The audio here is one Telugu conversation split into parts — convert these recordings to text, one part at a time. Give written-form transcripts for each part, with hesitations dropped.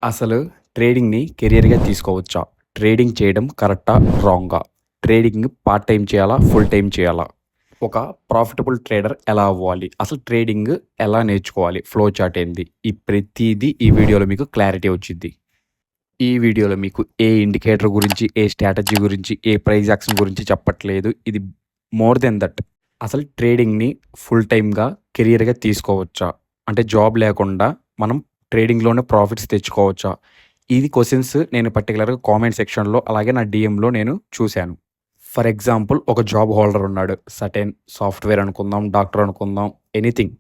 అసలు ట్రేడింగ్‌ని కెరియర్‌గా తీసుకోవచ్చా? ట్రేడింగ్ చేయడం కరెక్టా? రాంగా? ట్రేడింగ్ పార్ట్ టైమ్ చేయాలా? ఫుల్ టైమ్ చేయాలా? ఒక ప్రాఫిటబుల్ ట్రేడర్ ఎలా అవ్వాలి? అసలు ట్రేడింగ్ ఎలా నేర్చుకోవాలి? ఫ్లో చార్ట్ ఏంది? ఈ ప్రతీదీ ఈ వీడియోలో మీకు క్లారిటీ వచ్చిద్ది. ఈ వీడియోలో మీకు ఏ ఇండికేటర్ గురించి, ఏ స్ట్రాటజీ గురించి, ఏ ప్రైస్ యాక్షన్ గురించి చెప్పట్లేదు. ఇది మోర్ దెన్ దట్. అసలు ట్రేడింగ్‌ని ఫుల్ టైమ్‌గా కెరియర్‌గా తీసుకోవచ్చా? అంటే జాబ్ లేకుండా మనం ట్రేడింగ్‌లోనే ప్రాఫిట్స్ తెచ్చుకోవచ్చా? ఇది క్వెషన్స్ నేను పర్టిక్యులర్‌గా కామెంట్ సెక్షన్‌లో అలాగే నా డీఎంలో నేను చూశాను. ఫర్ ఎగ్జాంపుల్ ఒక జాబ్ హోల్డర్ ఉన్నాడు. సర్టెన్ సాఫ్ట్‌వేర్ అనుకుందాం, డాక్టర్ అనుకుందాం, ఎనీథింగ్.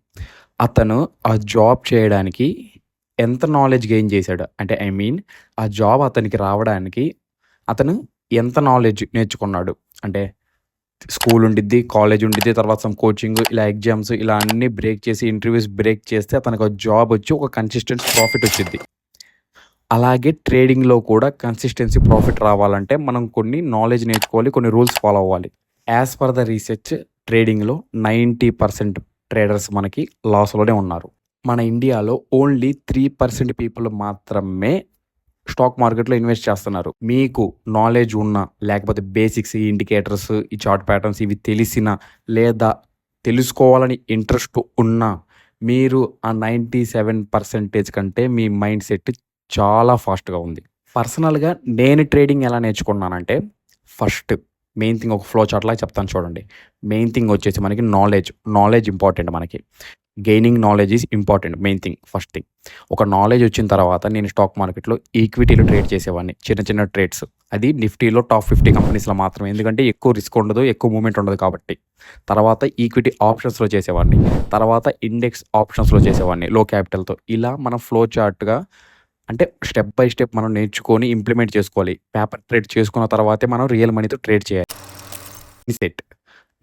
అతను ఆ జాబ్ చేయడానికి ఎంత నాలెడ్జ్ గెయిన్ చేశాడు? అంటే ఐ మీన్ ఆ జాబ్ అతనికి రావడానికి అతను ఎంత నాలెడ్జ్ నేర్చుకున్నాడు? అంటే స్కూల్ ఉండిద్ది, కాలేజ్ ఉండిద్ది, తర్వాత సమ్ కోచింగ్ ఇలా ఎగ్జామ్స్ ఇలా అన్నీ బ్రేక్ చేసి ఇంటర్వ్యూస్ బ్రేక్ చేస్తే అతనికి ఒక జాబ్ వచ్చి ఒక కన్సిస్టెంట్ ప్రాఫిట్ వచ్చిద్ది. అలాగే ట్రేడింగ్‌లో కూడా కన్సిస్టెన్సీ ప్రాఫిట్ రావాలంటే మనం కొన్ని నాలెడ్జ్ నేర్చుకోవాలి. కొన్ని రూల్స్ ఫాలో అవ్వాలి. యాస్ పర్ ద రీసెర్చ్ ట్రేడింగ్‌లో 90% ట్రేడర్స్ మనకి లాస్‌లోనే ఉన్నారు. మన ఇండియాలో ఓన్లీ 3% పీపుల్ మాత్రమే స్టాక్ మార్కెట్‌లో ఇన్వెస్ట్ చేస్తున్నారు. మీకు నాలెడ్జ్ ఉన్నా, లేకపోతే బేసిక్స్, ఈ ఇండికేటర్స్, ఈ చార్ట్ ప్యాటర్న్స్ ఇవి తెలిసినా, లేదా తెలుసుకోవాలని ఇంట్రెస్ట్ ఉన్నా, మీరు ఆ 97% కంటే మీ మైండ్ సెట్ చాలా ఫాస్ట్‌గా ఉంది. పర్సనల్‌గా నేను ట్రేడింగ్ ఎలా నేర్చుకున్నానంటే, ఫస్ట్ మెయిన్ థింగ్ ఒక ఫ్లో చార్ట్‌లాగా చెప్తాను చూడండి. మెయిన్ థింగ్ వచ్చేసి మనకి నాలెడ్జ్. నాలెడ్జ్ ఇంపార్టెంట్ మనకి. Gaining knowledge is important main thing first thing. ఒక నాలెడ్జ్ వచ్చిన తర్వాత నేను స్టాక్ మార్కెట్‌లో ఈక్విటీలో ట్రేడ్ చేసేవాడిని. చిన్న చిన్న ట్రేడ్స్. అది నిఫ్టీలో టాప్ 50 కంపెనీస్‌లో మాత్రమే. ఎందుకంటే ఎక్కువ రిస్క్ ఉండదు, ఎక్కువ మూవ్‌మెంట్ ఉండదు కాబట్టి. తర్వాత ఈక్విటీ ఆప్షన్స్‌లో చేసేవాడిని. తర్వాత ఇండెక్స్ ఆప్షన్స్‌లో చేసేవాడిని లో క్యాపిటల్‌తో. ఇలా మనం ఫ్లో చార్ట్‌గా అంటే స్టెప్ బై స్టెప్ మనం నేర్చుకొని ఇంప్లిమెంట్ చేసుకోవాలి. పేపర్ ట్రేడ్ చేసుకున్న తర్వాతే మనం రియల్ మనీతో ట్రేడ్ చేయాలి. సెట్.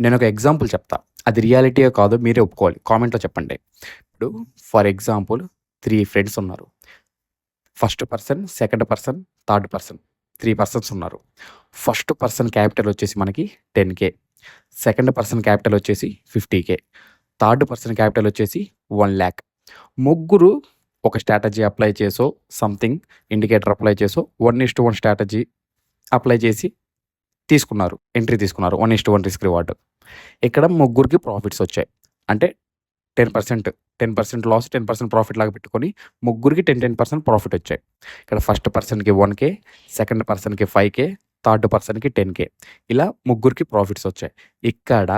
నేనొక ఎగ్జాంపుల్ చెప్తా. అది రియాలిటీయో కాదో మీరే ఒప్పుకోవాలి. కామెంట్‌లో చెప్పండి. ఇప్పుడు ఫర్ ఎగ్జాంపుల్ 3 ఫ్రెండ్స్ ఉన్నారు. First person, second person, third person. 3 persons ఉన్నారు. ఫస్ట్ పర్సన్ క్యాపిటల్ వచ్చేసి మనకి 10,000. సెకండ్ పర్సన్ క్యాపిటల్ వచ్చేసి 50,000. థర్డ్ పర్సన్ క్యాపిటల్ వచ్చేసి 1,00,000. ముగ్గురు ఒక స్ట్రాటజీ అప్లై చేసో, సంథింగ్ ఇండికేటర్ అప్లై చేసో 1:1 స్ట్రాటజీ అప్లై చేసి తీసుకున్నారు. ఎంట్రీ తీసుకున్నారు. 1:1 రిస్క్ రివార్డ్. ఇక్కడ ముగ్గురికి ప్రాఫిట్స్ వచ్చాయి. అంటే 10%, 10% లాస్, 10% ప్రాఫిట్ లాగా పెట్టుకొని ముగ్గురికి 10% ప్రాఫిట్ వచ్చాయి. ఇక్కడ ఫస్ట్ పర్సన్‌కి 1,000, సెకండ్ పర్సన్‌కి 5,000, థర్డ్ పర్సన్‌కి 10,000. ఇలా ముగ్గురికి ప్రాఫిట్స్ వచ్చాయి. ఇక్కడ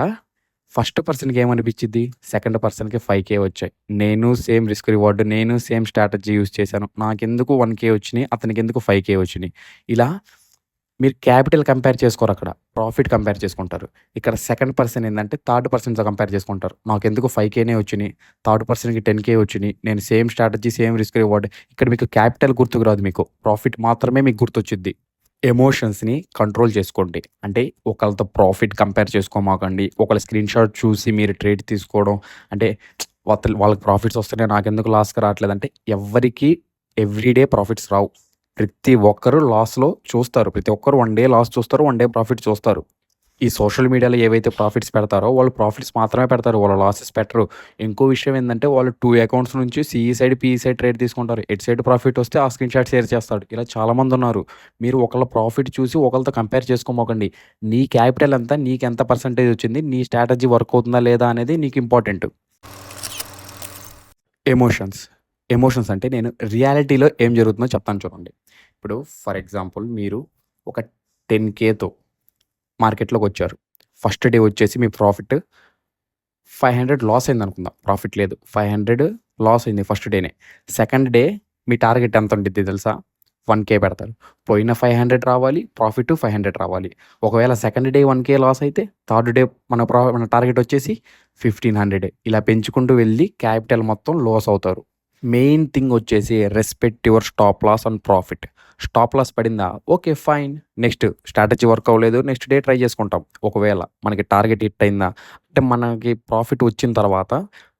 ఫస్ట్ పర్సన్‌కి ఏమనిపించిద్ది? సెకండ్ పర్సన్‌కి 5,000 వచ్చాయి. నేను సేమ్ రిస్క్ రివార్డ్, నేను సేమ్ స్ట్రాటజీ యూజ్ చేశాను. నాకెందుకు 1,000 వచ్చినాయి? అతనికెందుకు 5,000 వచ్చినాయి? ఇలా మీరు క్యాపిటల్ కంపేర్ చేసుకోరక్కడ. ప్రాఫిట్ కంపేర్ చేసుకుంటారు. ఇక్కడ సెకండ్ పర్సన్ ఏందంటే థర్డ్ పర్సన్‌తో కంపేర్ చేసుకుంటారు. నాకెందుకు 5,000నే వచ్చినియి. థర్డ్ పర్సన్‌కి 10,000 వచ్చినియి. నేను same strategy, same risk reward. ఇక్కడ మీకు క్యాపిటల్ గుర్తుకు రాదు మీకు. ప్రాఫిట్ మాత్రమే మీకు గుర్తొచ్చిద్ది. ఎమోషన్స్‌ని కంట్రోల్ చేసుకోండి. అంటే ఒకళ్ళతో ప్రాఫిట్ కంపేర్ చేసుకోమాకండి. ఒకళ్ళ స్క్రీన్‌షాట్ చూసి మీరు ట్రేడ్ తీసుకోవడం అంటే వాళ్ళకి ప్రాఫిట్స్ వస్తున్నాయి నాకెందుకు లాస్‌కి రావట్లేదంటే ఎవ్వరికీ ఎవ్రీ డే ప్రాఫిట్స్ రావు. ప్రతి ఒక్కరు లాస్‌లో చూస్తారు. ప్రతి ఒక్కరు 1 డే లాస్ చూస్తారు. 1 డే ప్రాఫిట్ చూస్తారు. ఈ సోషల్ మీడియాలో ఏవైతే ప్రాఫిట్స్ పెడతారో వాళ్ళు ప్రాఫిట్స్ మాత్రమే పెడతారు. వాళ్ళు లాసెస్ పెట్టరు. ఇంకో విషయం ఏందంటే వాళ్ళు 2 అకౌంట్స్ నుంచి CE side, PE side trade తీసుకుంటారు. ఎటు సైడ్ ప్రాఫిట్ వస్తే ఆ స్క్రీన్ షాట్ షేర్ చేస్తాడు. ఇలా చాలామందున్నారు. మీరు ఒకళ్ళ ప్రాఫిట్ చూసి ఒకళ్ళతో కంపేర్ చేసుకోమాకండి. నీ క్యాపిటల్ ఎంత? నీకెంత పర్సెంటేజ్ వచ్చింది? నీ స్ట్రాటజీ వర్క్ అవుతుందా లేదా అనేది నీకు ఇంపార్టెంట్. ఎమోషన్స్. ఎమోషన్స్ అంటే నేను రియాలిటీలో ఏం జరుగుతుందో చెప్తాను చూడండి. ఇప్పుడు ఫర్ ఎగ్జాంపుల్ మీరు ఒక 10,000తో మార్కెట్‌లోకొచ్చారు. ఫస్ట్ డే వచ్చేసి మీ ప్రాఫిట్ 500 లాస్ అయిందనుకుందాం. ప్రాఫిట్ లేదు. 500 లాస్ అయింది ఫస్ట్ డేనే. సెకండ్ డే మీ టార్గెట్ ఎంత ఉండిద్ది తెలుసా? 1,000 పెడతారు. పోయిన 500 రావాలి. ప్రాఫిట్ 500 రావాలి. ఒకవేళ సెకండ్ డే 1,000 లాస్ అయితే థర్డ్ డే మన టార్గెట్ వచ్చేసి 1,500. ఇలా పెంచుకుంటూ వెళ్ళి క్యాపిటల్ మొత్తం లాస్ అవుతారు. మెయిన్ థింగ్ వచ్చేసి respect your stop loss and profit. Stop loss పడిందా? Okay. Fine. Next strategy work అవ్వలేదు. నెక్స్ట్ డే ట్రై చేసుకుంటాం. ఒకవేళ మనకి టార్గెట్ హిట్ అయిందా? అంటే మనకి ప్రాఫిట్ వచ్చిన తర్వాత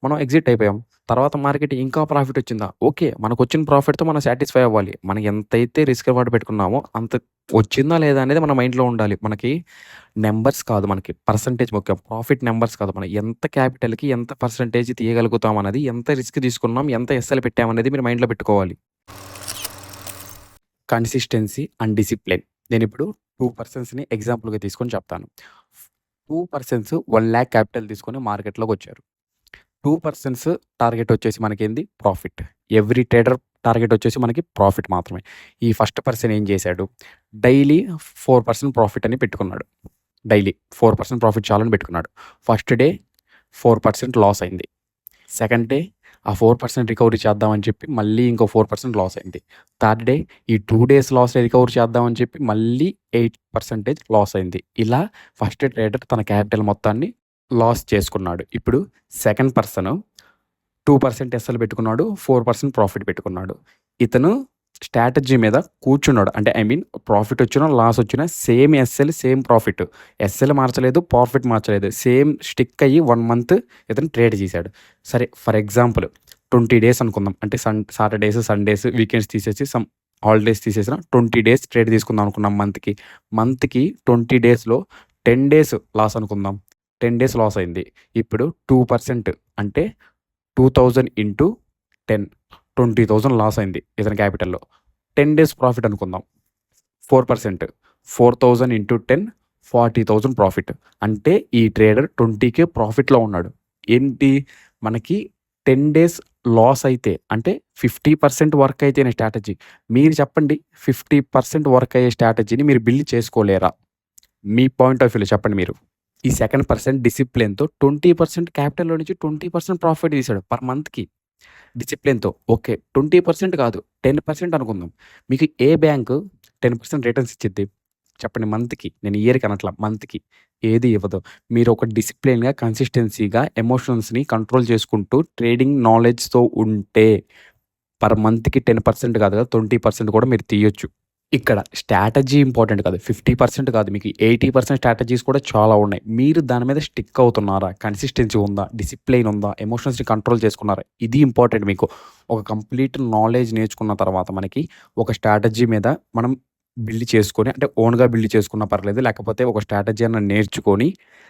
మనం ఎగ్జిట్ అయిపోయాం. తర్వాత మార్కెట్ ఇంకా ప్రాఫిట్ వచ్చిందా? ఓకే. మనకొచ్చిన ప్రాఫిట్‌తో మనం సాటిస్ఫై అవ్వాలి. మనం ఎంతైతే రిస్క్ రివార్డ్ పెట్టుకున్నామో అంత వచ్చిందా లేదా అనేది మన మైండ్‌లో ఉండాలి. మనకి నంబర్స్ కాదు మనకి పర్సెంటేజ్ ముఖ్యం. ప్రాఫిట్ నంబర్స్ కాదు. మనం ఎంత క్యాపిటల్‌కి ఎంత పర్సెంటేజ్ తీయగలుగుతాం అన్నది, ఎంత రిస్క్ తీసుకున్నాం, ఎంత ఎస్ఎల్ పెట్టామనేది మీరు మైండ్‌లో పెట్టుకోవాలి. Consistency and discipline. నేనిప్పుడు 2 పర్సన్స్‌ని ఎగ్జాంపుల్‌గా తీసుకొని చెప్తాను. 2 పర్సన్స్ 1,00,000 క్యాపిటల్ తీసుకొని మార్కెట్‌లోకొచ్చారు. 2 పర్సన్స్ టార్గెట్ వచ్చేసి మనకేంది ప్రాఫిట్. ఎవ్రీ ట్రేడర్ టార్గెట్ వచ్చేసి మనకి ప్రాఫిట్ మాత్రమే. ఈ ఫస్ట్ పర్సన్ ఏం చేశాడు? డైలీ 4% ప్రాఫిట్ అని పెట్టుకున్నాడు. డైలీ 4% ప్రాఫిట్ చాలని పెట్టుకున్నాడు. ఫస్ట్ డే 4% లాస్ అయింది. సెకండ్ డే ఆ 4% రికవరీ చేద్దామని చెప్పి మళ్ళీ ఇంకో 4% లాస్ అయింది. థర్డ్ డే ఈ 2 డేస్ లాస్‌ని రికవర్ చేద్దామని చెప్పి మళ్ళీ 8% లాస్ అయింది. ఇలా ఫస్ట్ ట్రేడర్ తన క్యాపిటల్ మొత్తాన్ని లాస్ చేసుకున్నాడు. ఇప్పుడు సెకండ్ పర్సన్ 2% ఎస్ఎల్ పెట్టుకున్నాడు. 4% ప్రాఫిట్ పెట్టుకున్నాడు. ఇతను స్ట్రాటజీ మీద కూర్చున్నాడు. అంటే ప్రాఫిట్ వచ్చినా, లాస్ వచ్చినా same SL, same profit. SL మార్చలేదు, ప్రాఫిట్ మార్చలేదు. సేమ్ స్టిక్ అయ్యి 1 మంత్ ఇతను ట్రేడ్ చేశాడు. సరే ఫర్ ఎగ్జాంపుల్ 20 డేస్ అనుకుందాం. అంటే సాటర్డేస్, సండేస్, వీకెండ్స్ తీసేసి సమ్ హాలిడేస్ తీసేసిన 20 డేస్ ట్రేడ్ తీసుకుందాం అనుకున్నాం మంత్‌కి. మంత్‌కి 20 డేస్‌లో 10 డేస్ లాస్ అనుకుందాం. 10 డేస్ లాస్ అయింది. ఇప్పుడు 2% అంటే 2000 ఇంటూ 10 20,000 లాస్ అయింది ఇతని క్యాపిటల్‌లో. 10 డేస్ ప్రాఫిట్ అనుకుందాం. 4% 4,000 ఇంటూ 10 40,000 ప్రాఫిట్. అంటే ఈ ట్రేడర్ 20K ప్రాఫిట్‌లో ఉన్నాడు. ఏంటి మనకి 10 డేస్ లాస్ అయితే అంటే 50% వర్క్ అయితేనే స్ట్రాటజీ. మీరు చెప్పండి 50% వర్క్ అయ్యే స్ట్రాటజీని మీరు బిల్డ్ చేసుకోలేరా? మీ పాయింట్ ఆఫ్ వ్యూలో చెప్పండి మీరు. ఈ సెకండ్ పర్సన్ డిసిప్లిన్‌తో 20% క్యాపిటల్‌లో నుంచి 20% ప్రాఫిట్ తీసాడు పర్ మంత్‌కి. డిసిప్లిన్‌తో. ఓకే. 20% కాదు 10% అనుకుందాం. మీకు ఏ బ్యాంకు 10% రిటర్న్స్ ఇచ్చిద్ది? చెప్పండి మంత్‌కి. నేను ఇయర్‌కి అనట్లా. మంత్‌కి. ఏది ఇవ్వదు. మీరు ఒక డిసిప్లిన్‌గా, కన్సిస్టెన్సీగా ఎమోషన్స్‌ని కంట్రోల్ చేసుకుంటూ ట్రేడింగ్ నాలెడ్జ్‌తో ఉంటే పర్ మంత్‌కి 10% కాదు కదా 20% కూడా మీరు తీయొచ్చు. ఇక్కడ స్ట్రాటజీ ఇంపార్టెంట్ కాదు. 50% కాదు. మీకు 80% స్ట్రాటజీస్ కూడా చాలా ఉన్నాయి. మీరు దాని మీద స్టిక్ అవుతున్నారా? కన్సిస్టెన్సీ ఉందా? డిసిప్లిన్ ఉందా? ఎమోషన్స్‌ని కంట్రోల్ చేసుకున్నారా? ఇది ఇంపార్టెంట్ మీకు. ఒక కంప్లీట్ నాలెడ్జ్ నేర్చుకున్న తర్వాత మనకి ఒక స్ట్రాటజీ మీద మనం బిల్డ్ చేసుకొని అంటే ఓన్‌గా బిల్డ్ చేసుకున్నా పర్లేదు. లేకపోతే ఒక స్ట్రాటజీ అన్నా నేర్చుకొని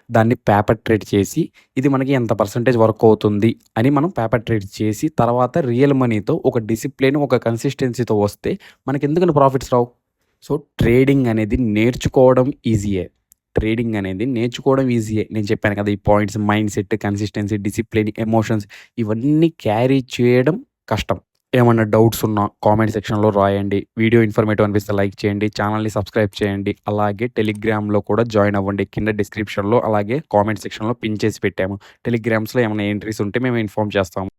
దాన్ని పేపర్ ట్రేడ్ చేసి ఇది మనకి ఎంత పర్సెంటేజ్ వర్క్ అవుతుంది అని మనం పేపర్ ట్రేడ్ చేసి తర్వాత రియల్ మనీతో ఒక డిసిప్లిన్, ఒక కన్సిస్టెన్సీతో వస్తే మనకెందుకని ప్రాఫిట్స్ రావు? సో, ట్రేడింగ్ అనేది నేర్చుకోవడం ఈజీయే. ట్రేడింగ్ అనేది నేర్చుకోవడం ఈజీయే. నేను చెప్పాను కదా! ఈ points mind set, consistency, discipline, emotions ఇవన్నీ క్యారీ చేయడం కష్టం. ఏమన్నా డౌట్స్ ఉన్నా కామెంట్ సెక్షన్‌లో రాయండి. వీడియో ఇన్ఫర్మేటివ్ అనిపిస్తే లైక్ చేయండి. ఛానెల్‌ని సబ్స్క్రైబ్ చేయండి. అలాగే టెలిగ్రామ్‌లో కూడా జాయిన్ అవ్వండి. కింద డిస్క్రిప్షన్‌లో అలాగే కామెంట్ సెక్షన్‌లో పిన్ చేసి పెట్టాము. టెలిగ్రామ్స్‌లో ఏమైనా ఎంట్రీస్ ఉంటే మేము ఇన్ఫార్మ్ చేస్తాము.